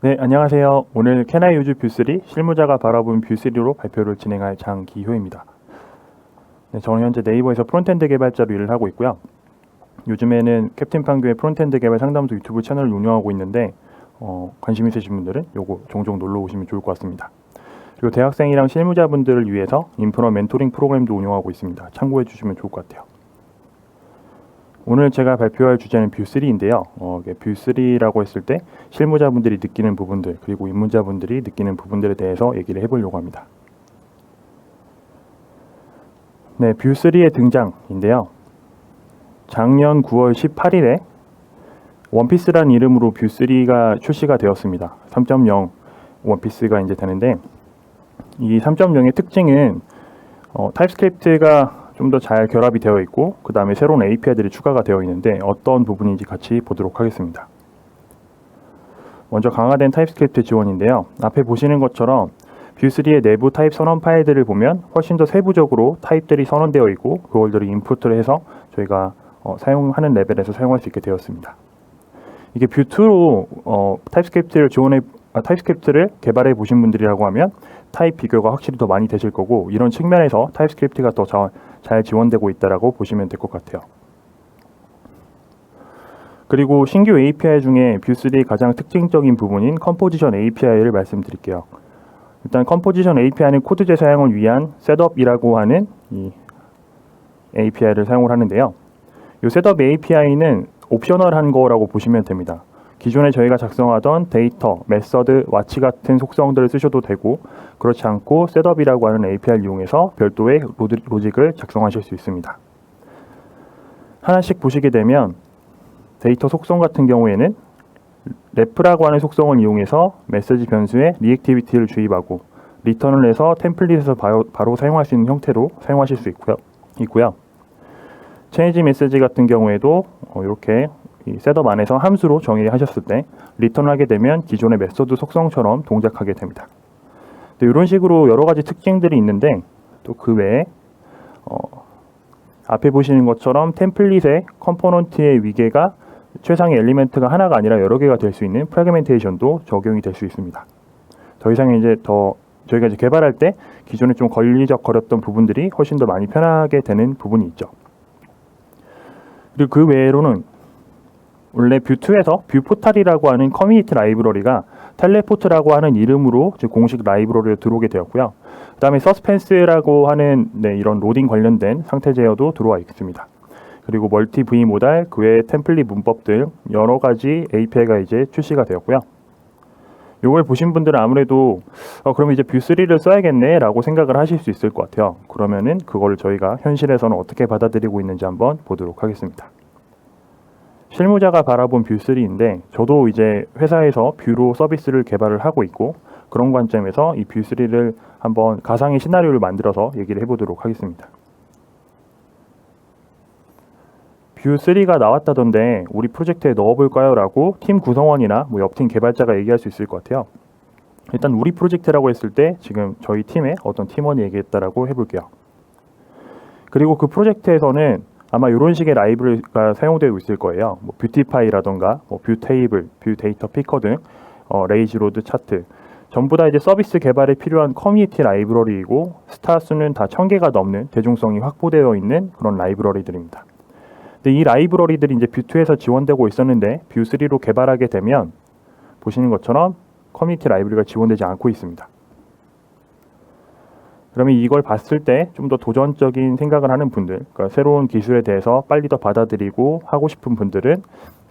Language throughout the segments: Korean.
네, 안녕하세요. 오늘 Can I use 뷰3 실무자가 바라본 뷰3로 발표를 진행할 장기효입니다. 네, 저는 현재 네이버에서 프론트엔드 개발자로 일을 하고 있고요. 요즘에는 캡틴 판교의 프론트엔드 개발 상담소 유튜브 채널을 운영하고 있는데 관심 있으신 분들은 요거 종종 놀러 오시면 좋을 것 같습니다. 그리고 대학생이랑 실무자분들을 위해서 인프라 멘토링 프로그램도 운영하고 있습니다. 참고해 주시면 좋을 것 같아요. 오늘 제가 발표할 주제는 뷰3인데요. 뷰3라고 했을 때 실무자분들이 느끼는 부분들 그리고 입문자분들이 느끼는 부분들에 대해서 얘기를 해보려고 합니다. 네, 뷰3의 등장인데요. 작년 9월 18일에 원피스라는 이름으로 뷰3가 출시가 되었습니다. 3.0 원피스가 이제 되는데 이 3.0의 특징은 타입스크립트가 좀 더 잘 결합이 되어 있고 그 다음에 새로운 API들이 추가가 되어 있는데 어떤 부분인지 같이 보도록 하겠습니다. 먼저 강화된 타입스크립트 지원인데요. 앞에 보시는 것처럼 뷰3의 내부 타입 선언 파일들을 보면 훨씬 더 세부적으로 타입들이 선언되어 있고 그걸들을 인풋을 해서 저희가 사용하는 레벨에서 사용할 수 있게 되었습니다. 이게 뷰2로 타입스크립트를 개발해 보신 분들이라고 하면 타입 비교가 확실히 더 많이 되실 거고 이런 측면에서 타입스크립트가 더 잘 지원되고 있다라고 보시면 될 것 같아요. 그리고 신규 API 중에 뷰3의 가장 특징적인 부분인 컴포지션 API를 말씀드릴게요. 일단 컴포지션 API는 코드 재사용을 위한 셋업이라고 하는 이 API를 사용을 하는데요. 이 셋업 API는 옵셔널한 거라고 보시면 됩니다. 기존에 저희가 작성하던 데이터, 메서드, 와치 같은 속성들을 쓰셔도 되고 그렇지 않고 셋업이라고 하는 API를 이용해서 별도의 로직을 작성하실 수 있습니다. 하나씩 보시게 되면 데이터 속성 같은 경우에는 ref라고 하는 속성을 이용해서 메시지 변수에 리액티비티를 주입하고 리턴을 해서 템플릿에서 바로 사용할 수 있는 형태로 사용하실 수 있고요. change 메시지 같은 경우에도 이렇게 이 셋업 안에서 함수로 정의하셨을 때 리턴을 하게 되면 기존의 메소드 속성처럼 동작하게 됩니다. 이런 식으로 여러 가지 특징들이 있는데 또 그 외에 앞에 보시는 것처럼 템플릿의 컴포넌트의 위계가 최상의 엘리멘트가 하나가 아니라 여러 개가 될 수 있는 프래그멘테이션도 적용이 될 수 있습니다. 더 이상 저희가 개발할 때 기존에 좀 걸리적거렸던 부분들이 훨씬 더 많이 편하게 되는 부분이 있죠. 그리고 그 외로는 원래 뷰2에서 뷰포탈이라고 하는 커뮤니티 라이브러리가 텔레포트라고 하는 이름으로 공식 라이브러리로 들어오게 되었고요. 그 다음에 서스펜스라고 하는 이런 로딩 관련된 상태 제어도 들어와 있습니다. 그리고 멀티 V 모달, 그 외에 템플릿 문법 등 여러 가지 API가 이제 출시가 되었고요. 이걸 보신 분들은 아무래도 그러면 이제 뷰3를 써야겠네 라고 생각을 하실 수 있을 것 같아요. 그러면은 그걸 저희가 현실에서는 어떻게 받아들이고 있는지 한번 보도록 하겠습니다. 실무자가 바라본 뷰3인데 저도 이제 회사에서 뷰로 서비스를 개발을 하고 있고 그런 관점에서 이 뷰3를 한번 가상의 시나리오를 만들어서 얘기를 해보도록 하겠습니다. 뷰3가 나왔다던데 우리 프로젝트에 넣어볼까요? 라고 팀 구성원이나 옆팀 개발자가 얘기할 수 있을 것 같아요. 일단 우리 프로젝트라고 했을 때 지금 저희 팀의 어떤 팀원이 얘기했다라고 해볼게요. 그리고 그 프로젝트에서는 아마 이런 식의 라이브러리가 사용되고 있을 거예요. 뷰티파이라던가 뷰테이블, 뷰데이터 피커 등 레이지로드 차트 전부 다 이제 서비스 개발에 필요한 커뮤니티 라이브러리이고 스타 수는 다 1000개가 넘는 대중성이 확보되어 있는 그런 라이브러리들입니다. 근데 이 라이브러리들이 이제 뷰2에서 지원되고 있었는데 뷰3로 개발하게 되면 보시는 것처럼 커뮤니티 라이브러리가 지원되지 않고 있습니다. 그러면 이걸 봤을 때 좀 더 도전적인 생각을 하는 분들, 그러니까 새로운 기술에 대해서 빨리 더 받아들이고 하고 싶은 분들은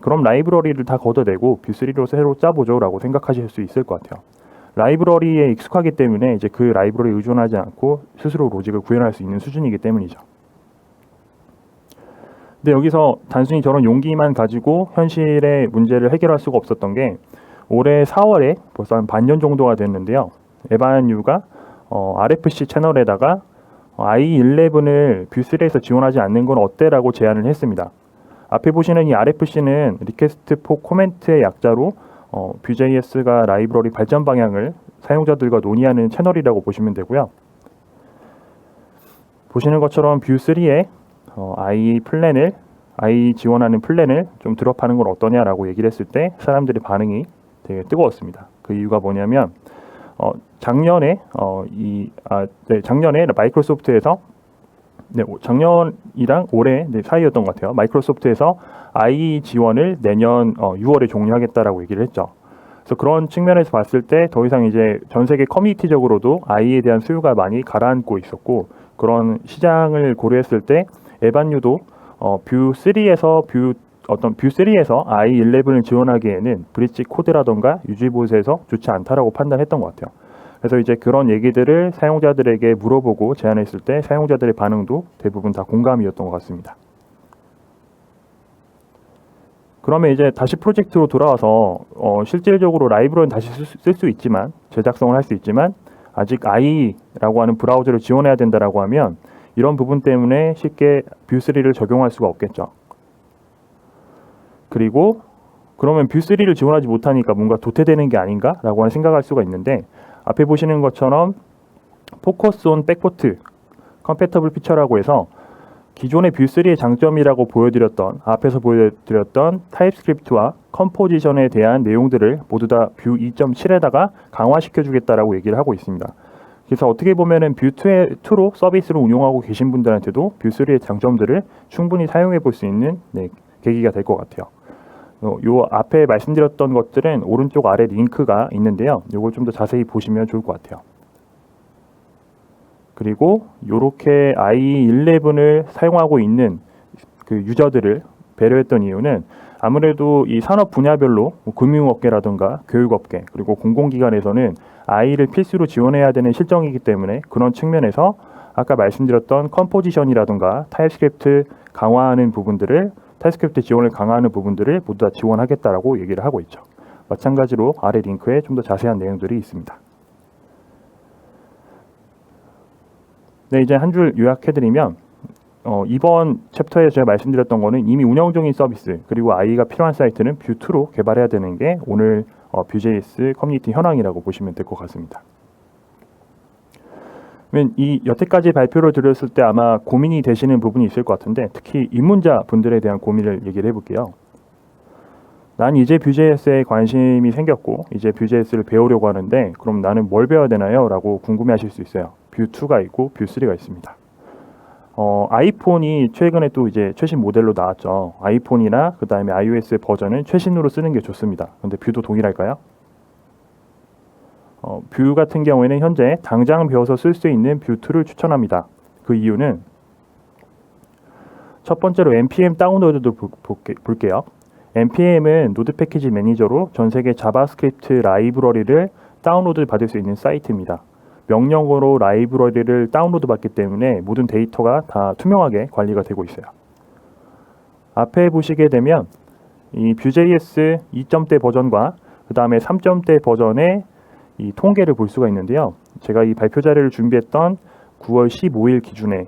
그럼 라이브러리를 다 걷어내고 뷰3로 새로 짜보죠 라고 생각하실 수 있을 것 같아요. 라이브러리에 익숙하기 때문에 이제 그 라이브러리에 의존하지 않고 스스로 로직을 구현할 수 있는 수준이기 때문이죠. 근데 여기서 단순히 저런 용기만 가지고 현실의 문제를 해결할 수가 없었던 게 올해 4월에 벌써 한 반년 정도가 됐는데요. 에바뉴가 RFC 채널에다가 i11을 뷰3에서 지원하지 않는 건 어때? 라고 제안을 했습니다. 앞에 보시는 이 RFC는 Request for Comment의 약자로 Vue.js가 라이브러리 발전 방향을 사용자들과 논의하는 채널이라고 보시면 되고요. 보시는 것처럼 뷰3의 i 지원하는 플랜을 좀 드롭하는 건 어떠냐라고 얘기를 했을 때 사람들의 반응이 되게 뜨거웠습니다. 그 이유가 뭐냐면 작년에 작년에 마이크로소프트에서 작년이랑 올해 사이였던 것 같아요. 마이크로소프트에서 IE 지원을 내년 6월에 종료하겠다라고 얘기를 했죠. 그래서 그런 측면에서 봤을 때 더 이상 이제 전 세계 커뮤니티적으로도 IE에 대한 수요가 많이 가라앉고 있었고, 그런 시장을 고려했을 때 에반유도 뷰 3에서 IE11을 지원하기에는 브릿지 코드라던가 유지보수에서 좋지 않다라고 판단했던 것 같아요. 그래서 이제 그런 얘기들을 사용자들에게 물어보고 제안했을 때 사용자들의 반응도 대부분 다 공감이었던 것 같습니다. 그러면 이제 다시 프로젝트로 돌아와서 실질적으로 라이브러리는 다시 쓸 수 있지만, 제작성을 할 수 있지만 아직 IE라고 하는 브라우저를 지원해야 된다라고 하면 이런 부분 때문에 쉽게 뷰3를 적용할 수가 없겠죠. 그리고 그러면 뷰3를 지원하지 못하니까 뭔가 도태되는 게 아닌가라고 하는 생각할 수가 있는데, 앞에 보시는 것처럼 포커스 온 백포트 컴패터블 피처라고 해서 기존의 뷰3의 장점이라고 앞에서 보여드렸던 타입스크립트와 컴포지션에 대한 내용들을 모두 다 뷰 2.7에다가 강화시켜 주겠다라고 얘기를 하고 있습니다. 그래서 어떻게 보면은 뷰2로 서비스를 운용하고 계신 분들한테도 뷰3의 장점들을 충분히 사용해 볼 수 있는 계기가 될 것 같아요. 요 앞에 말씀드렸던 것들은 오른쪽 아래 링크가 있는데요. 요걸 좀 더 자세히 보시면 좋을 것 같아요. 그리고 요렇게 IE11을 사용하고 있는 그 유저들을 배려했던 이유는 아무래도 이 산업 분야별로 금융업계라든가 교육업계 그리고 공공기관에서는 IE를 필수로 지원해야 되는 실정이기 때문에, 그런 측면에서 아까 말씀드렸던 컴포지션이라든가 타입스크립트 지원을 강화하는 부분들을 모두 다 지원하겠다라고 얘기를 하고 있죠. 마찬가지로 아래 링크에 좀 더 자세한 내용들이 있습니다. 네, 이제 한 줄 요약해드리면 이번 챕터에 제가 말씀드렸던 거는 이미 운영 중인 서비스 그리고 IE가 필요한 사이트는 뷰2로 개발해야 되는 게 오늘 뷰.js 커뮤니티 현황이라고 보시면 될 것 같습니다. 이 여태까지 발표를 드렸을 때 아마 고민이 되시는 부분이 있을 것 같은데, 특히 입문자 분들에 대한 고민을 얘기를 해볼게요. 난 이제 뷰.js에 관심이 생겼고 이제 뷰.js를 배우려고 하는데 그럼 나는 뭘 배워야 되나요? 라고 궁금해하실 수 있어요. 뷰2가 있고 뷰3가 있습니다. 아이폰이 최근에 또 이제 최신 모델로 나왔죠. 아이폰이나 그 다음에 iOS 버전은 최신으로 쓰는 게 좋습니다. 근데 뷰도 동일할까요? 뷰 같은 경우에는 현재 당장 배워서 쓸 수 있는 뷰2를 추천합니다. 그 이유는 첫 번째로 npm 다운로드도 볼게요. npm은 노드 패키지 매니저로 전 세계 자바스크립트 라이브러리를 다운로드 받을 수 있는 사이트입니다. 명령어로 라이브러리를 다운로드 받기 때문에 모든 데이터가 다 투명하게 관리가 되고 있어요. 앞에 보시게 되면 이 뷰.js 2점대 버전과 그 다음에 3점대 버전의 이 통계를 볼 수가 있는데요. 제가 이 발표 자료를 준비했던 9월 15일 기준에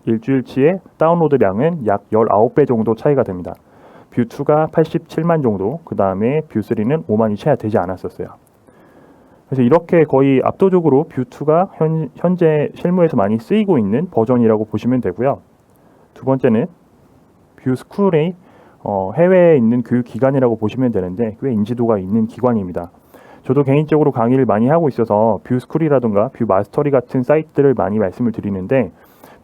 일주일치의 다운로드량은 약 19배 정도 차이가 됩니다. 뷰2가 87만 정도, 그 다음에 뷰3는 5만이 채 되지 않았었어요. 그래서 이렇게 거의 압도적으로 뷰2가 현재 실무에서 많이 쓰이고 있는 버전이라고 보시면 되고요. 두 번째는 뷰스쿨의 해외에 있는 교육기관이라고 보시면 되는데 꽤 인지도가 있는 기관입니다. 저도 개인적으로 강의를 많이 하고 있어서 뷰스쿨이라든가 뷰마스터리 같은 사이트를 많이 말씀을 드리는데,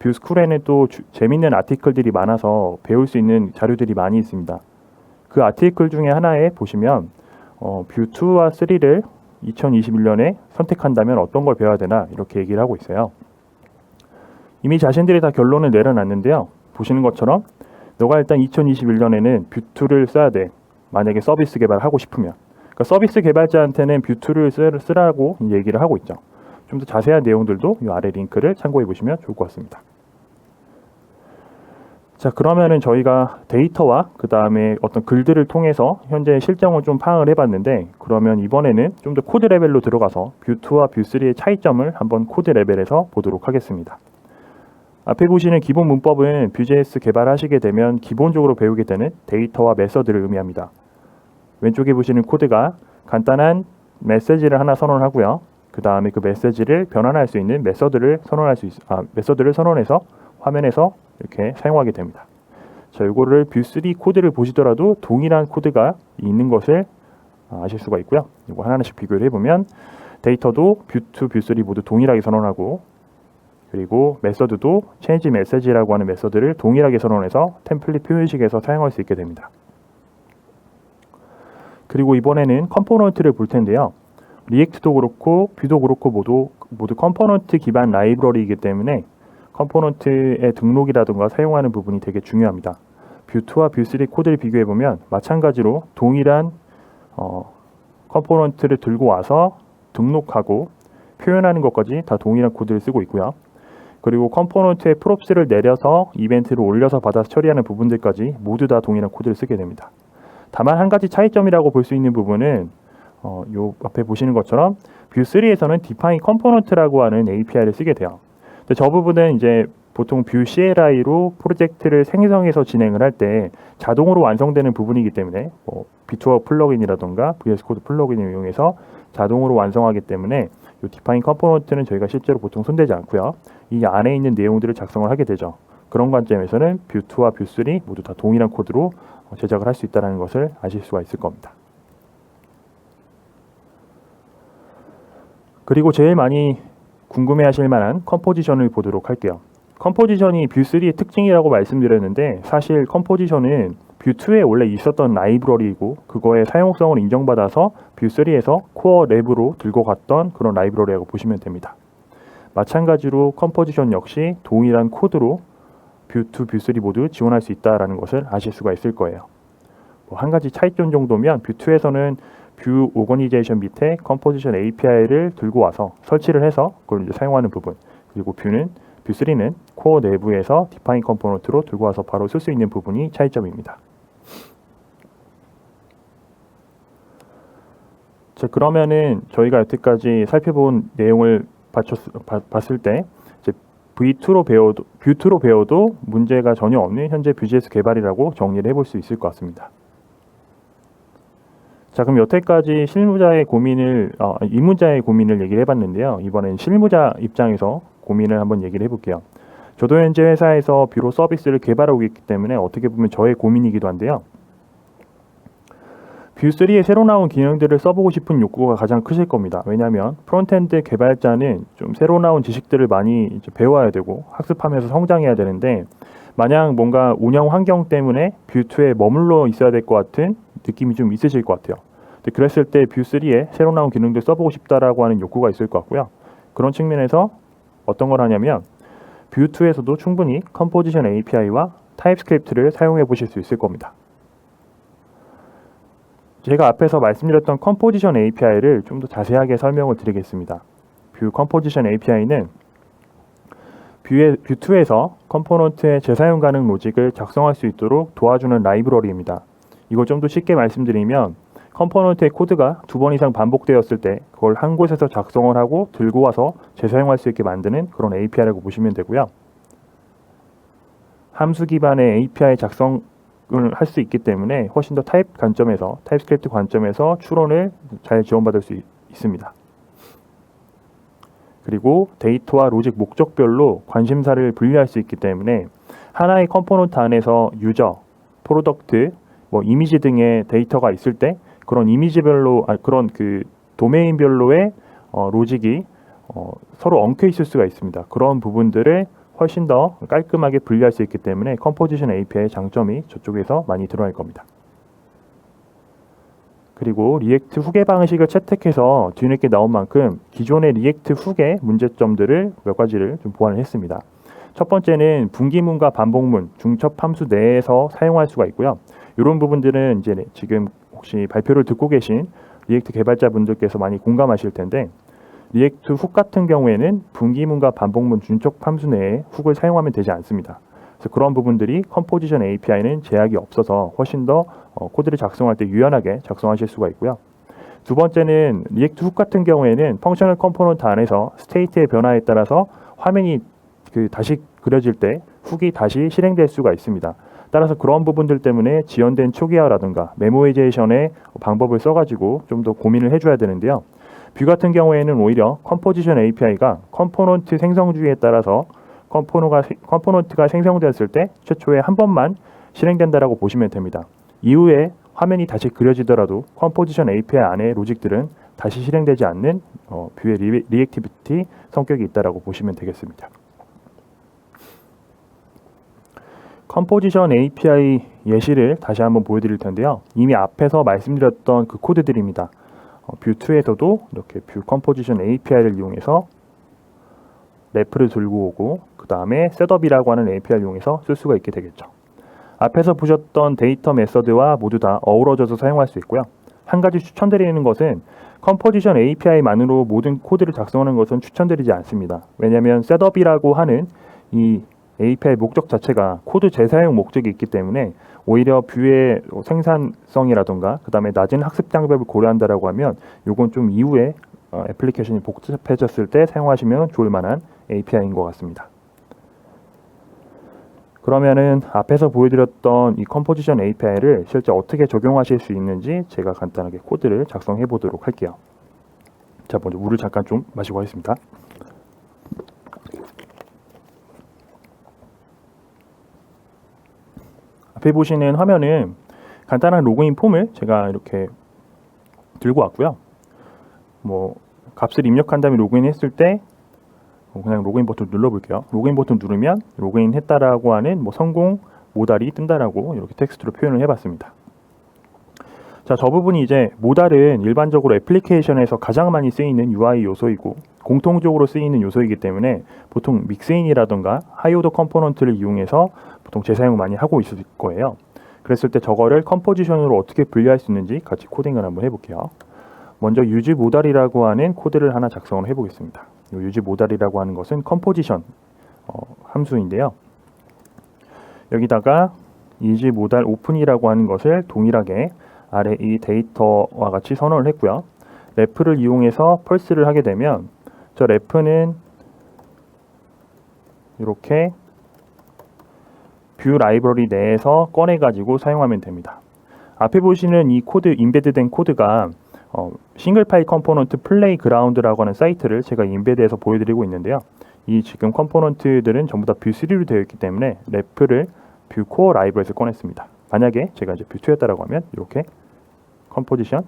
뷰스쿨에는 또 재밌는 아티클들이 많아서 배울 수 있는 자료들이 많이 있습니다. 그 아티클 중에 하나에 보시면 뷰2와 3를 2021년에 선택한다면 어떤 걸 배워야 되나 이렇게 얘기를 하고 있어요. 이미 자신들이 다 결론을 내려놨는데요. 보시는 것처럼 너가 일단 2021년에는 뷰2를 써야 돼. 만약에 서비스 개발을 하고 싶으면. 그러니까 서비스 개발자한테는 뷰2를 쓰라고 얘기를 하고 있죠. 좀 더 자세한 내용들도 이 아래 링크를 참고해 보시면 좋을 것 같습니다. 자, 그러면은 저희가 데이터와 그 다음에 어떤 글들을 통해서 현재 실정을 좀 파악을 해봤는데, 그러면 이번에는 좀 더 코드 레벨로 들어가서 뷰2와 뷰3의 차이점을 한번 코드 레벨에서 보도록 하겠습니다. 앞에 보시는 기본 문법은 뷰.js 개발하시게 되면 기본적으로 배우게 되는 데이터와 메서드를 의미합니다. 왼쪽에 보시는 코드가 간단한 메시지를 하나 선언하고요. 그 다음에 그 메시지를 변환할 수 있는 메서드를 선언해서 화면에서 이렇게 사용하게 됩니다. 자, 이거를 뷰3 코드를 보시더라도 동일한 코드가 있는 것을 아실 수가 있고요. 이거 하나씩 비교를 해보면 데이터도 뷰2, 뷰3 모두 동일하게 선언하고, 그리고 메서드도 change message라고 하는 메서드를 동일하게 선언해서 템플릿 표현식에서 사용할 수 있게 됩니다. 그리고 이번에는 컴포넌트를 볼 텐데요. 리액트도 그렇고 뷰도 그렇고 모두 컴포넌트 기반 라이브러리이기 때문에 컴포넌트의 등록이라든가 사용하는 부분이 되게 중요합니다. 뷰2와 뷰3 코드를 비교해보면 마찬가지로 동일한 컴포넌트를 들고 와서 등록하고 표현하는 것까지 다 동일한 코드를 쓰고 있고요. 그리고 컴포넌트의 프롭스를 내려서 이벤트를 올려서 받아서 처리하는 부분들까지 모두 다 동일한 코드를 쓰게 됩니다. 다만 한 가지 차이점이라고 볼 수 있는 부분은 요 앞에 보시는 것처럼 뷰3에서는 define component라고 하는 API를 쓰게 돼요. 근데 저 부분은 이제 보통 뷰 CLI로 프로젝트를 생성해서 진행을 할 때 자동으로 완성되는 부분이기 때문에 비투어 플러그인이라던가 VS 코드 플러그인을 이용해서 자동으로 완성하기 때문에 이 define component는 저희가 실제로 보통 손대지 않고요. 이 안에 있는 내용들을 작성을 하게 되죠. 그런 관점에서는 뷰2와 뷰3 모두 다 동일한 코드로 제작을 할 수 있다는 것을 아실 수가 있을 겁니다. 그리고 제일 많이 궁금해하실 만한 컴포지션을 보도록 할게요. 컴포지션이 뷰3의 특징이라고 말씀드렸는데 사실 컴포지션은 뷰2에 원래 있었던 라이브러리이고 그거의 사용성을 인정받아서 뷰3에서 코어 랩으로 들고 갔던 그런 라이브러리라고 보시면 됩니다. 마찬가지로 컴포지션 역시 동일한 코드로 뷰2, 뷰3 모두 지원할 수 있다는 것을 아실 수가 있을 거예요. 한 가지 차이점 정도면 뷰2에서는 뷰 오거니제이션 밑에 컴포지션 API를 들고 와서 설치를 해서 그걸 이제 사용하는 부분, 그리고 뷰3는 코어 내부에서 디파인 컴포넌트로 들고 와서 바로 쓸 수 있는 부분이 차이점입니다. 자, 그러면은 저희가 여태까지 살펴본 내용을 봤을 때 이제 뷰2로 배워도 문제가 전혀 없는 현재 뷰.js 개발이라고 정리를 해볼 수 있을 것 같습니다. 자, 그럼 여태까지 입문자의 고민을 얘기를 해봤는데요. 이번엔 실무자 입장에서 고민을 한번 얘기를 해볼게요. 저도 현재 회사에서 뷰로 서비스를 개발하고 있기 때문에 어떻게 보면 저의 고민이기도 한데요. 뷰3에 새로 나온 기능들을 써보고 싶은 욕구가 가장 크실 겁니다. 왜냐하면 프론트엔드 개발자는 좀 새로 나온 지식들을 많이 이제 배워야 되고 학습하면서 성장해야 되는데 마냥 뭔가 운영 환경 때문에 뷰2에 머물러 있어야 될 것 같은 느낌이 좀 있으실 것 같아요. 근데 그랬을 때 뷰3에 새로 나온 기능들 써보고 싶다라고 하는 욕구가 있을 것 같고요. 그런 측면에서 어떤 걸 하냐면 뷰2에서도 충분히 컴포지션 API와 타입스크립트를 사용해 보실 수 있을 겁니다. 제가 앞에서 말씀드렸던 컴포지션 API를 좀 더 자세하게 설명을 드리겠습니다. 뷰 컴포지션 API는 뷰2에서 컴포넌트의 재사용 가능 로직을 작성할 수 있도록 도와주는 라이브러리입니다. 이걸 좀 더 쉽게 말씀드리면 컴포넌트의 코드가 2번 이상 반복되었을 때 그걸 한 곳에서 작성을 하고 들고 와서 재사용할 수 있게 만드는 그런 API라고 보시면 되고요. 함수 기반의 API 작성을 할 수 있기 때문에 훨씬 더 타입스크립트 관점에서 추론을 잘 지원받을 수 있습니다. 그리고 데이터와 로직 목적별로 관심사를 분리할 수 있기 때문에 하나의 컴포넌트 안에서 유저, 프로덕트, 이미지 등의 데이터가 있을 때 그런 이미지별로 그런 그 도메인별로의 로직이 서로 엉켜 있을 수가 있습니다. 그런 부분들을 훨씬 더 깔끔하게 분리할 수 있기 때문에 컴포지션 API의 장점이 저쪽에서 많이 드러날 겁니다. 그리고 리액트 후계 방식을 채택해서 뒤늦게 나온 만큼 기존의 리액트 후계 문제점들을 몇 가지를 좀 보완을 했습니다. 첫 번째는 분기문과 반복문, 중첩 함수 내에서 사용할 수가 있고요. 이런 부분들은 이제 지금 혹시 발표를 듣고 계신 리액트 개발자분들께서 많이 공감하실 텐데 리액트 훅 같은 경우에는 분기문과 반복문, 중첩 함수 내에 훅을 사용하면 되지 않습니다. 그래서 그런 부분들이 컴포지션 API는 제약이 없어서 훨씬 더 코드를 작성할 때 유연하게 작성하실 수가 있고요. 두 번째는 리액트 훅 같은 경우에는 펑셔널 컴포넌트 안에서 스테이트의 변화에 따라서 화면이 다시 그려질 때 훅이 다시 실행될 수가 있습니다. 따라서 그런 부분들 때문에 지연된 초기화라든가 메모이제이션의 방법을 써가지고 좀 더 고민을 해줘야 되는데요. 뷰 같은 경우에는 오히려 컴포지션 API가 컴포넌트 생성주의에 따라서 컴포넌트가 생성되었을 때 최초에 한 번만 실행된다라고 보시면 됩니다. 이후에 화면이 다시 그려지더라도 컴포지션 API 안에 로직들은 다시 실행되지 않는 뷰의 리액티비티 성격이 있다라고 보시면 되겠습니다. 컴포지션 API 예시를 다시 한번 보여드릴 텐데요. 이미 앞에서 말씀드렸던 그 코드들입니다. 뷰2에서도 이렇게 뷰 컴포지션 API를 이용해서 래프를 들고 오고 그 다음에 셋업이라고 하는 API를 이용해서 쓸 수가 있게 되겠죠. 앞에서 보셨던 데이터 메서드와 모두 다 어우러져서 사용할 수 있고요. 한 가지 추천드리는 것은 컴포지션 API만으로 모든 코드를 작성하는 것은 추천드리지 않습니다. 왜냐하면 셋업이라고 하는 이 API 목적 자체가 코드 재사용 목적이 있기 때문에 오히려 뷰의 생산성이라던가 그 다음에 낮은 학습 장벽을 고려한다라고 하면 이건 좀 이후에 애플리케이션이 복잡해졌을 때 사용하시면 좋을 만한 API인 것 같습니다. 그러면은 앞에서 보여드렸던 이 컴포지션 API를 실제 어떻게 적용하실 수 있는지 제가 간단하게 코드를 작성해 보도록 할게요. 자, 먼저 물을 잠깐 좀 마시고 하겠습니다. 앞에 보시는 화면은 간단한 로그인 폼을 제가 이렇게 들고 왔고요. 값을 입력한 다음에 로그인했을 때 그냥 로그인 버튼 눌러볼게요. 로그인 버튼 누르면 로그인 했다라고 하는 성공 모달이 뜬다라고 이렇게 텍스트로 표현을 해봤습니다. 자, 저 부분이 이제 모달은 일반적으로 애플리케이션에서 가장 많이 쓰이는 UI 요소이고 공통적으로 쓰이는 요소이기 때문에 보통 믹스인이라던가 하이오더 컴포넌트를 이용해서 보통 재사용 많이 하고 있을 거예요. 그랬을 때 저거를 컴포지션으로 어떻게 분리할 수 있는지 같이 코딩을 한번 해볼게요. 먼저 유즈 모달이라고 하는 코드를 하나 작성을 해보겠습니다. 이 유즈 모달이라고 하는 것은 컴포지션 함수인데요. 여기다가 유즈 모달 오픈이라고 하는 것을 동일하게 아래 이 데이터와 같이 선언을 했고요. 래프를 이용해서 펄스를 하게 되면 저 래프는 이렇게 뷰 라이브러리 내에서 꺼내가지고 사용하면 됩니다. 앞에 보시는 이 코드, 인베드된 코드가 싱글 파일 컴포넌트 플레이그라운드라고 하는 사이트를 제가 인베드해서 보여드리고 있는데요. 이 지금 컴포넌트들은 전부 다 뷰3로 되어 있기 때문에 래프를 뷰 코어 라이브러리에서 꺼냈습니다. 만약에 제가 이제 뷰2였다라고 하면 이렇게 컴포지션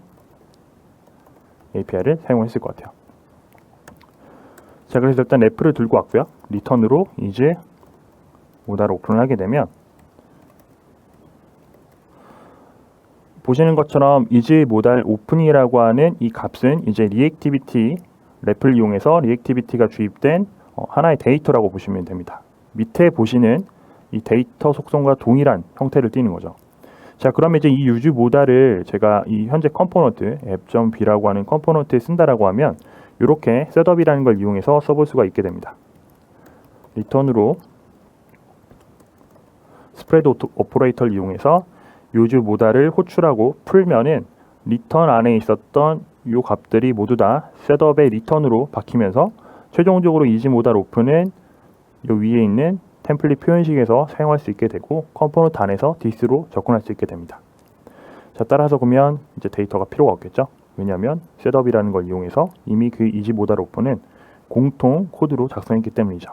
API를 사용했을 것 같아요. 자, 그래서 일단 래프를 들고 왔고요. 리턴으로 이제 모달 오픈을 하게 되면 보시는 것처럼 이제 모달 오픈이라고 하는 이 값은 이제 리액티비티 랩을 이용해서 리액티비티가 주입된 하나의 데이터라고 보시면 됩니다. 밑에 보시는 이 데이터 속성과 동일한 형태를 띠는 거죠. 자, 그러면 이제 이 유즈 모달을 제가 이 현재 컴포넌트 app.b라고 하는 컴포넌트에 쓴다라고 하면 이렇게 셋업이라는 걸 이용해서 써볼 수가 있게 됩니다. 리턴으로 스프레드 오퍼레이터를 이용해서 유즈 모달을 호출하고 풀면은 리턴 안에 있었던 이 값들이 모두 다 셋업의 리턴으로 바뀌면서 최종적으로 이지 모달 오픈은 이 위에 있는 템플릿 표현식에서 사용할 수 있게 되고 컴포넌트 안에서 디스로 접근할 수 있게 됩니다. 자, 따라서 그러면 이제 데이터가 필요가 없겠죠. 왜냐하면 셋업이라는 걸 이용해서 이미 그 이지 모달 오픈은 공통 코드로 작성했기 때문이죠.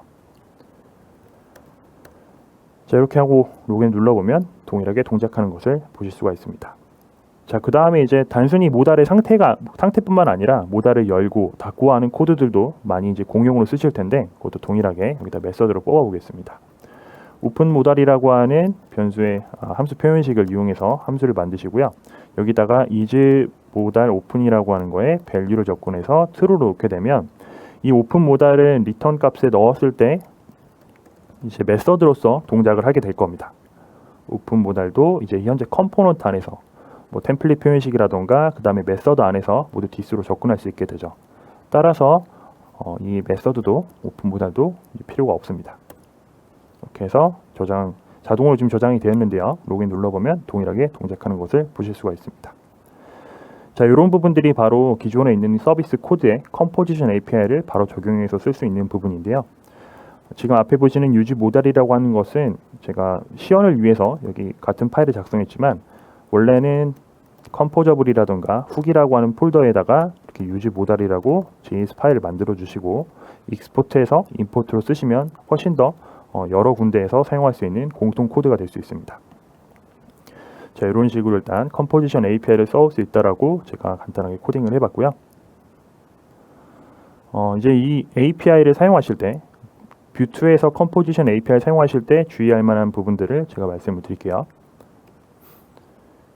자, 이렇게 하고 로그인 눌러보면 동일하게 동작하는 것을 보실 수가 있습니다. 자, 그 다음에 이제 단순히 모달의 상태뿐만 아니라 모달을 열고 닫고 하는 코드들도 많이 이제 공용으로 쓰실 텐데 그것도 동일하게 여기다 메서드로 뽑아 보겠습니다. 오픈 모달이라고 하는 변수의 함수 표현식을 이용해서 함수를 만드시고요. 여기다가 is 모달 오픈이라고 하는 거에 value를 접근해서 true로 놓게 되면 이 오픈 모달은 리턴 값에 넣었을 때 이제 메서드로서 동작을 하게 될 겁니다. 오픈 모달도 이제 현재 컴포넌트 안에서 템플릿 표현식이라던가 그 다음에 메서드 안에서 모두 디스로 접근할 수 있게 되죠. 따라서 이 메서드도 오픈 모달도 필요가 없습니다. 이렇게 해서 자동으로 지금 저장이 되었는데요. 로그인 눌러보면 동일하게 동작하는 것을 보실 수가 있습니다. 자, 이런 부분들이 바로 기존에 있는 서비스 코드의 컴포지션 API를 바로 적용해서 쓸 수 있는 부분인데요. 지금 앞에 보시는 유즈 모달이라고 하는 것은 제가 시연을 위해서 여기 같은 파일을 작성했지만 원래는 컴포저블이라던가 훅이라고 하는 폴더에다가 이렇게 유즈 모달이라고 JS 파일을 만들어 주시고 익스포트해서 임포트로 쓰시면 훨씬 더 여러 군데에서 사용할 수 있는 공통 코드가 될 수 있습니다. 자, 이런 식으로 일단 컴포지션 API를 써올 수 있다라고 제가 간단하게 코딩을 해봤고요. 이제 이 API를 사용하실 때 뷰2에서 컴포지션 API를 사용하실 때 주의할 만한 부분들을 제가 말씀을 드릴게요.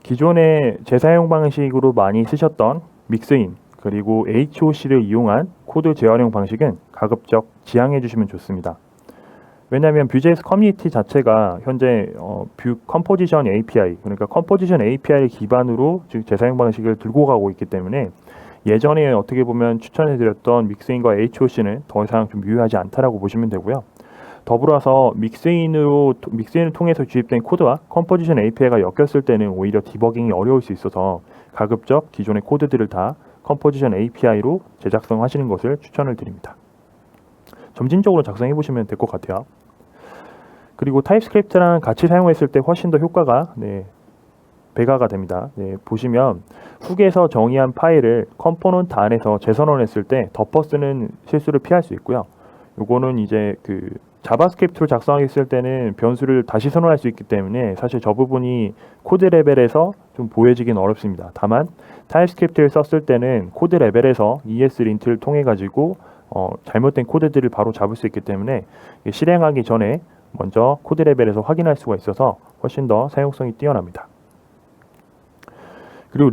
기존의 재사용 방식으로 많이 쓰셨던 믹스인 그리고 HOC를 이용한 코드 재활용 방식은 가급적 지양해 주시면 좋습니다. 왜냐하면 뷰.js 커뮤니티 자체가 현재 뷰 컴포지션 API, 그러니까 컴포지션 API를 기반으로 즉 재사용 방식을 들고 가고 있기 때문에 예전에 어떻게 보면 추천해드렸던 믹스인과 HOC는 더 이상 좀 유효하지 않다라고 보시면 되고요. 더불어서 믹스인을 통해서 주입된 코드와 컴포지션 API가 엮였을 때는 오히려 디버깅이 어려울 수 있어서 가급적 기존의 코드들을 다 컴포지션 API로 재작성하시는 것을 추천을 드립니다. 점진적으로 작성해 보시면 될 것 같아요. 그리고 타입스크립트랑 같이 사용했을 때 훨씬 더 효과가 배가가 됩니다. 보시면 훅에서 정의한 파일을 컴포넌트 안에서 재선언했을 때 덮어 쓰는 실수를 피할 수 있고요. 요거는 이제 그 자바스크립트로 작성했을 때는 변수를 다시 선언할 수 있기 때문에 사실 저 부분이 코드 레벨에서 좀 보여지긴 어렵습니다. 다만 타입스크립트를 썼을 때는 코드 레벨에서 ESLint를 통해 가지고 잘못된 코드들을 바로 잡을 수 있기 때문에 실행하기 전에 먼저 코드 레벨에서 확인할 수가 있어서 훨씬 더 사용성이 뛰어납니다. 그리고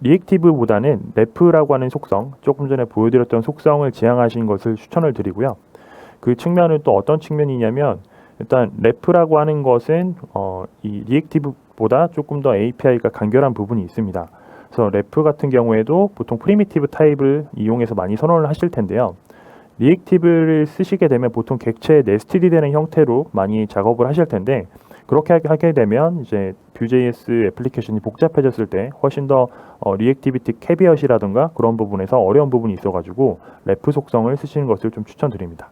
리액티브보다는 랩라고 하는 속성, 조금 전에 보여드렸던 속성을 지향하신 것을 추천을 드리고요. 그 측면은 또 어떤 측면이냐면 일단 랩라고 하는 것은 이 리액티브보다 조금 더 API가 간결한 부분이 있습니다. 그래서 랩 같은 경우에도 보통 프리미티브 타입을 이용해서 많이 선언을 하실 텐데요. 리액티브를 쓰시게 되면 보통 객체에 네스티드 되는 형태로 많이 작업을 하실 텐데 그렇게 하게 되면 이제 뷰.js 애플리케이션이 복잡해졌을 때 훨씬 더 리액티비티 캐비엇이라든가 그런 부분에서 어려운 부분이 있어가지고 랩 속성을 쓰시는 것을 좀 추천드립니다.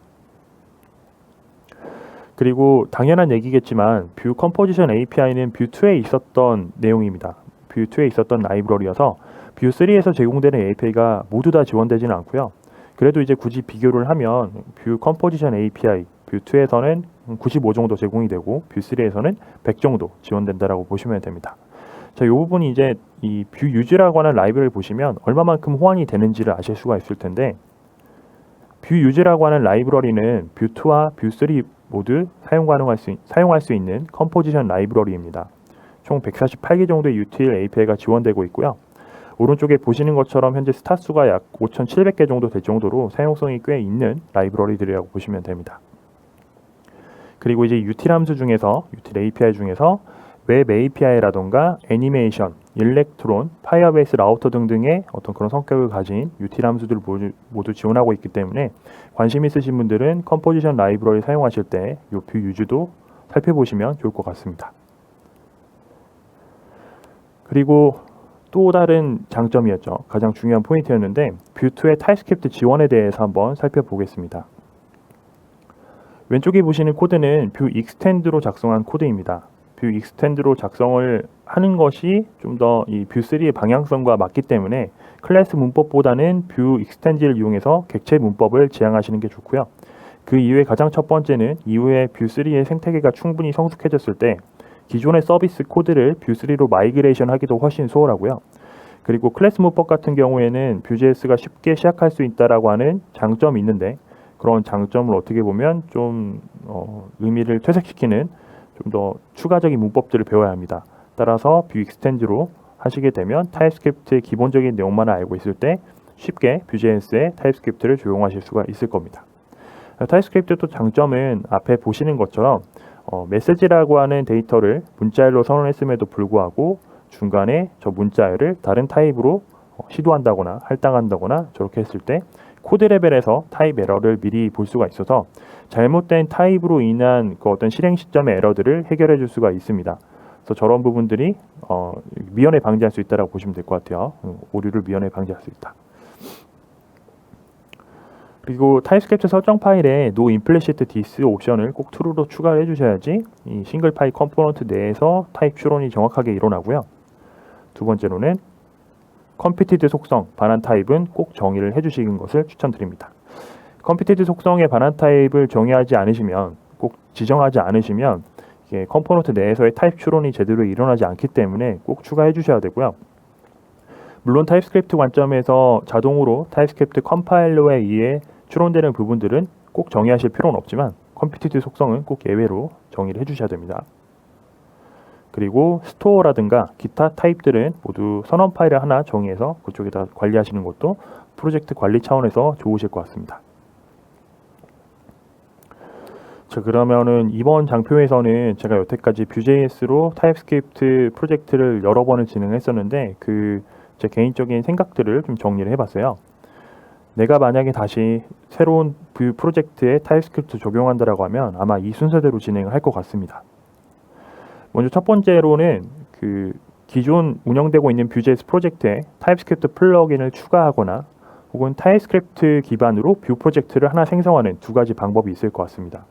그리고 당연한 얘기겠지만 뷰 컴포지션 API는 뷰2에 있었던 내용입니다. 뷰2에 있었던 라이브러리여서 뷰3에서 제공되는 API가 모두 다 지원되지는 않고요. 그래도 이제 굳이 비교를 하면 뷰 컴포지션 API 뷰2에서는 95 정도 제공이 되고 뷰3에서는 100 정도 지원된다라고 보시면 됩니다. 자, 이 부분이 이제 이 뷰 유즈라고 하는 라이브러리를 보시면 얼마만큼 호환이 되는지를 아실 수가 있을 텐데 뷰 유즈라고 하는 라이브러리는 뷰2와 뷰3 모두 사용할 수 있는 컴포지션 라이브러리입니다. 총 148개 정도의 util API가 지원되고 있고요. 오른쪽에 보시는 것처럼 현재 스타 수가 약 5,700개 정도 될 정도로 사용성이 꽤 있는 라이브러리들이라고 보시면 됩니다. 그리고 이제 util 함수 중에서 util API 중에서 웹 API라던가 애니메이션, 일렉트론, 파이어베이스 라우터 등등의 어떤 그런 성격을 가진 util 함수들을 모두 지원하고 있기 때문에 관심 있으신 분들은 컴포지션 라이브러리 사용하실 때 이 뷰 유즈도 살펴보시면 좋을 것 같습니다. 그리고 또 다른 장점이었죠. 가장 중요한 포인트였는데 뷰2의 타입스크립트 지원에 대해서 한번 살펴보겠습니다. 왼쪽에 보시는 코드는 뷰 익스텐드로 작성한 코드입니다. 뷰 익스텐드로 작성을 하는 것이 좀 더 이 뷰3의 방향성과 맞기 때문에 클래스 문법보다는 뷰 익스텐드를 이용해서 객체 문법을 지향하시는 게 좋고요. 그 이후에 가장 첫 번째는 이후에 뷰3의 생태계가 충분히 성숙해졌을 때 기존의 서비스 코드를 뷰3로 마이그레이션 하기도 훨씬 수월하고요. 그리고 클래스 문법 같은 경우에는 뷰.js가 쉽게 시작할 수 있다라고 하는 장점이 있는데 그런 장점을 어떻게 보면 좀 의미를 퇴색시키는 좀 더 추가적인 문법들을 배워야 합니다. 따라서 뷰 익스텐드로 하시게 되면 타입스크립트의 기본적인 내용만 알고 있을 때 쉽게 뷰.js의 타입스크립트를 적용하실 수가 있을 겁니다. 타입스크립트 또 장점은 앞에 보시는 것처럼 메시지라고 하는 데이터를 문자열로 선언했음에도 불구하고 중간에 저 문자열을 다른 타입으로 시도한다거나 할당한다거나 저렇게 했을 때 코드 레벨에서 타입 에러를 미리 볼 수가 있어서 잘못된 타입으로 인한 그 어떤 실행 시점의 에러들을 해결해 줄 수가 있습니다. 그래서 저런 부분들이 미연에 방지할 수 있다고 보시면 될 것 같아요. 오류를 미연에 방지할 수 있다. 그리고 타입스크립트 설정 파일에 no implicit this 옵션을 꼭 true로 추가를 해주셔야지 이 싱글 파일 컴포넌트 내에서 타입 추론이 정확하게 일어나고요. 두 번째로는 컴피티드 속성, 반환 타입은 꼭 정의를 해주시는 것을 추천드립니다. 컴피티드 속성의 반환 타입을 정의하지 않으시면, 꼭 지정하지 않으시면 이게 컴포넌트 내에서의 타입 추론이 제대로 일어나지 않기 때문에 꼭 추가해 주셔야 되고요. 물론 타입스크립트 관점에서 자동으로 타입스크립트 컴파일러에 의해 추론되는 부분들은 꼭 정의하실 필요는 없지만 컴퓨티드 속성은 꼭 예외로 정의를 해주셔야 됩니다. 그리고 스토어라든가 기타 타입들은 모두 선언 파일을 하나 정의해서 그쪽에다 관리하시는 것도 프로젝트 관리 차원에서 좋으실 것 같습니다. 자, 그러면은 이번 장표에서는 제가 여태까지 Vue.js로 타입스크립트 프로젝트를 여러 번을 진행했었는데 제 개인적인 생각들을 좀 정리를 해봤어요. 내가 만약에 다시 새로운 Vue 프로젝트에 타입스크립트 적용한다라고 하면 아마 이 순서대로 진행을 할 것 같습니다. 먼저 첫 번째로는 기존 운영되고 있는 Vue.js 프로젝트에 타입스크립트 플러긴을 추가하거나 혹은 타입스크립트 기반으로 뷰 프로젝트를 하나 생성하는 두 가지 방법이 있을 것 같습니다.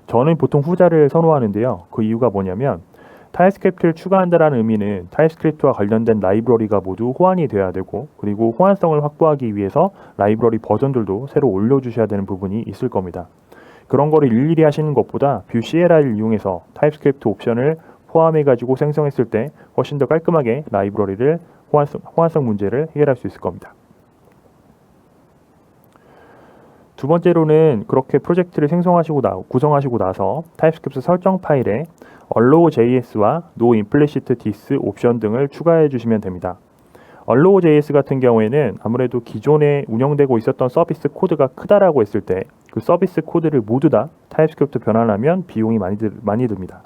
저는 보통 후자를 선호하는데요. 그 이유가 뭐냐면 타입스크립트를 추가한다는 의미는 타입스크립트와 관련된 라이브러리가 모두 호환이 되어야 되고 그리고 호환성을 확보하기 위해서 라이브러리 버전들도 새로 올려주셔야 되는 부분이 있을 겁니다. 그런 거를 일일이 하시는 것보다 Vue CLI를 이용해서 타입스크립트 옵션을 포함해가지고 생성했을 때 훨씬 더 깔끔하게 라이브러리를 호환성 문제를 해결할 수 있을 겁니다. 두 번째로는 그렇게 프로젝트를 구성하시고 나서 타입스크립트 설정 파일에 allow.js와 noImplicitDis 옵션 등을 추가해 주시면 됩니다. allow.js 같은 경우에는 아무래도 기존에 운영되고 있었던 서비스 코드가 크다라고 했을 때 그 서비스 코드를 모두 다 타입스크립트 변환하면 비용이 많이 듭니다.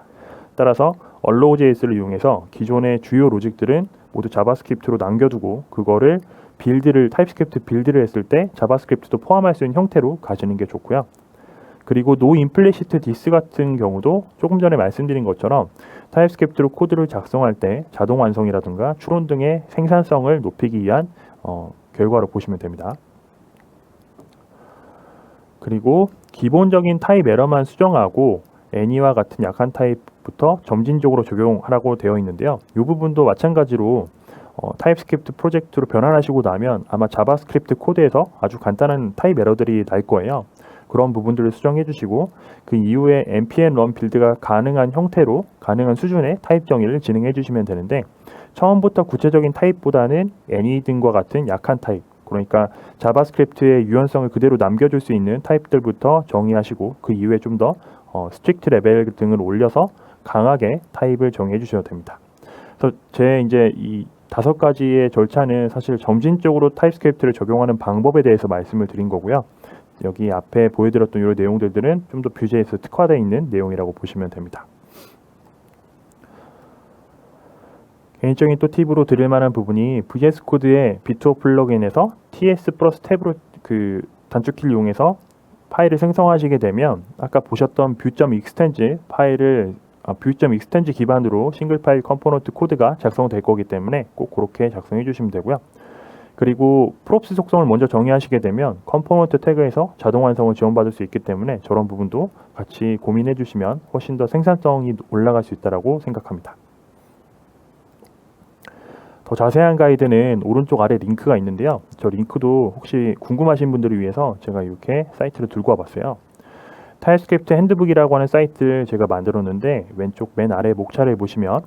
따라서 allow.js를 이용해서 기존의 주요 로직들은 모두 자바스크립트로 남겨두고 그거를 타입스크립트 빌드를 했을 때 자바스크립트도 포함할 수 있는 형태로 가시는 게 좋고요. 그리고 noImplicitDis 같은 경우도 조금 전에 말씀드린 것처럼 타입스크립트로 코드를 작성할 때 자동 완성이라든가 추론 등의 생산성을 높이기 위한 결과로 보시면 됩니다. 그리고 기본적인 타입 에러만 수정하고 any와 같은 약한 타입부터 점진적으로 적용하라고 되어 있는데요. 이 부분도 마찬가지로 타입스크립트 프로젝트로 변환하시고 나면 아마 자바스크립트 코드에서 아주 간단한 타입 에러들이 날 거예요. 그런 부분들을 수정해 주시고 그 이후에 npm run 빌드가 가능한 형태로 가능한 수준의 타입 정의를 진행해 주시면 되는데 처음부터 구체적인 타입보다는 any 등과 같은 약한 타입 그러니까 자바스크립트의 유연성을 그대로 남겨줄 수 있는 타입들부터 정의하시고 그 이후에 좀 더 스트릭트 레벨 등을 올려서 강하게 타입을 정의해 주셔도 됩니다. 그래서 이제 이 5가지의 절차는 사실 점진적으로 타입스크립트를 적용하는 방법에 대해서 말씀을 드린 거고요. 여기 앞에 보여드렸던 이런 내용들은 좀 더 Vue.js 특화되어 있는 내용이라고 보시면 됩니다. 개인적인 또 팁으로 드릴 만한 부분이 VS 코드의 비투어 플러그인에서 TS 플러스 탭으로 단축키를 이용해서 파일을 생성하시게 되면 아까 보셨던 vue.extend 파일을 vue.extend 기반으로 싱글 파일 컴포넌트 코드가 작성될 거기 때문에 꼭 그렇게 작성해 주시면 되고요. 그리고 프롭스 속성을 먼저 정의하시게 되면 컴포넌트 태그에서 자동 완성을 지원받을 수 있기 때문에 저런 부분도 같이 고민해 주시면 훨씬 더 생산성이 올라갈 수 있다고 생각합니다. 더 자세한 가이드는 오른쪽 아래 링크가 있는데요. 저 링크도 혹시 궁금하신 분들을 위해서 제가 이렇게 사이트를 들고 와봤어요. 타입스크립트 핸드북이라고 하는 사이트를 제가 만들었는데 왼쪽 맨 아래 목차를 보시면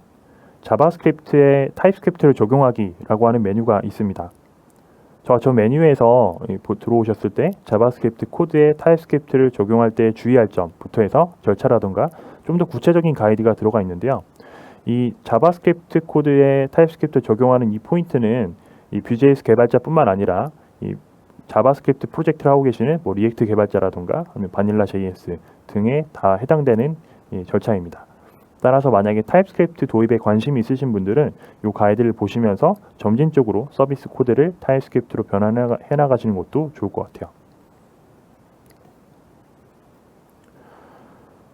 자바스크립트에 타입스크립트를 적용하기라고 하는 메뉴가 있습니다. 저 메뉴에서 들어오셨을 때 자바스크립트 코드에 타입스크립트를 적용할 때 주의할 점부터 해서 절차라든가 좀 더 구체적인 가이드가 들어가 있는데요. 이 자바스크립트 코드에 타입스크립트 적용하는 이 포인트는 이 Vue.js 개발자뿐만 아니라 이 자바스크립트 프로젝트를 하고 계시는 리액트 개발자라든가 아니면 바닐라.js 등에 다 해당되는 절차입니다. 따라서 만약에 타입스크립트 도입에 관심이 있으신 분들은 이 가이드를 보시면서 점진적으로 서비스 코드를 타입스크립트로 변환해 나가시는 것도 좋을 것 같아요.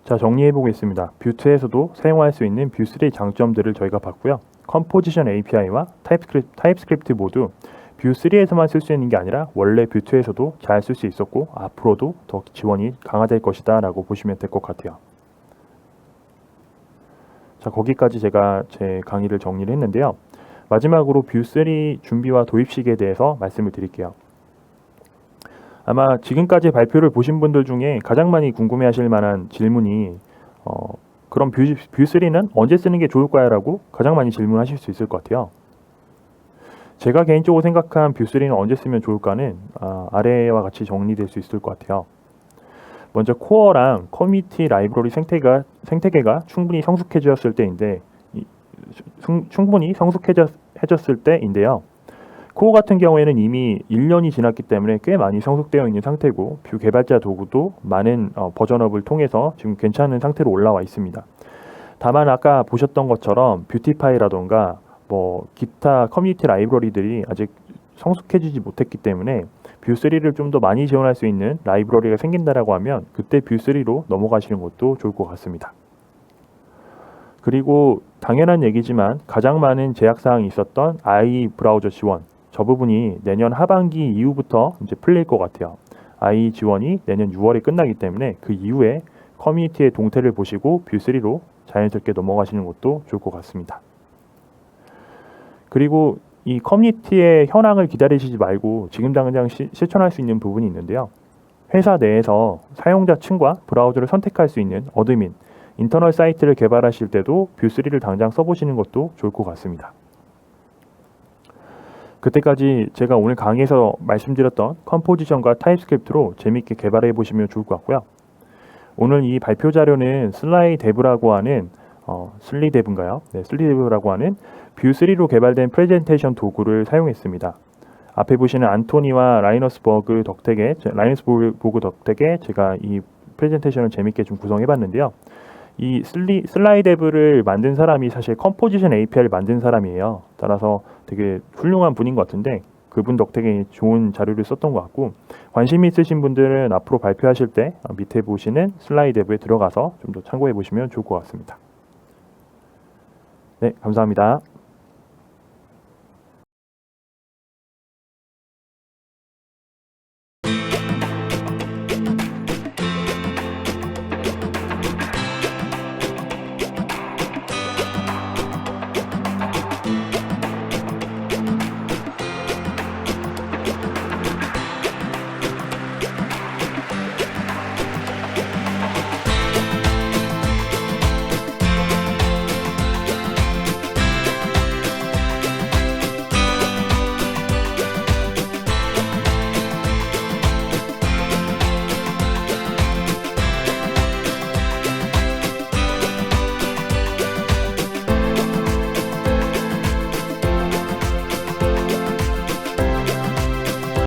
자, 정리해 보겠습니다. Vue2에서도 사용할 수 있는 Vue3의 장점들을 저희가 봤고요. 컴포지션 API와 타입스크립트 모두 Vue3에서만 쓸 수 있는 게 아니라 원래 Vue2에서도 잘 쓸 수 있었고 앞으로도 더 지원이 강화될 것이다 라고 보시면 될 것 같아요. 자, 거기까지 제가 제 강의를 정리를 했는데요. 마지막으로 Vue3 준비와 도입식에 대해서 말씀을 드릴게요. 아마 지금까지 발표를 보신 분들 중에 가장 많이 궁금해하실 만한 질문이 그럼 뷰3는 언제 쓰는 게 좋을까요? 라고 가장 많이 질문하실 수 있을 것 같아요. 제가 개인적으로 생각한 뷰3는 언제 쓰면 좋을까는 아래와 같이 정리될 수 있을 것 같아요. 먼저 코어랑 커뮤니티 라이브러리 생태계가 충분히 성숙해졌을 때인데 때인데요. 코어 같은 경우에는 이미 1년이 지났기 때문에 꽤 많이 성숙되어 있는 상태고 뷰 개발자 도구도 많은 버전업을 통해서 지금 괜찮은 상태로 올라와 있습니다. 다만 아까 보셨던 것처럼 뷰티파이라던가 뭐 기타 커뮤니티 라이브러리들이 아직 성숙해지지 못했기 때문에 뷰3를 좀 더 많이 지원할 수 있는 라이브러리가 생긴다라고 하면 그때 뷰3로 넘어가시는 것도 좋을 것 같습니다. 그리고 당연한 얘기지만 가장 많은 제약사항이 있었던 IE 브라우저 지원, 저 부분이 내년 하반기 이후부터 이제 풀릴 것 같아요. IE 지원이 내년 6월에 끝나기 때문에 그 이후에 커뮤니티의 동태를 보시고 뷰3로 자연스럽게 넘어가시는 것도 좋을 것 같습니다. 그리고 이 커뮤니티의 현황을 기다리시지 말고 지금 당장 실천할 수 있는 부분이 있는데요. 회사 내에서 사용자 층과 브라우저를 선택할 수 있는 어드민, 인터널 사이트를 개발하실 때도 뷰3를 당장 써보시는 것도 좋을 것 같습니다. 그때까지 제가 오늘 강의에서 말씀드렸던 컴포지션과 타입스크립트로 재밌게 개발해 보시면 좋을 것 같고요. 오늘 이 발표 자료는 슬라이데브라고 하는 슬리데브인가요? 네, 슬리데브라고 하는 뷰3로 개발된 프레젠테이션 도구를 사용했습니다. 앞에 보시는 안토니와 라이너스 보그 덕택에 제가 이 프레젠테이션을 재밌게 좀 구성해 봤는데요. 이 슬라이데브를 만든 사람이 사실 컴포지션 API를 만든 사람이에요. 따라서 되게 훌륭한 분인 것 같은데 그분 덕택에 좋은 자료를 썼던 것 같고 관심 있으신 분들은 앞으로 발표하실 때 밑에 보시는 슬라이데브에 들어가서 좀 더 참고해 보시면 좋을 것 같습니다. 네, 감사합니다.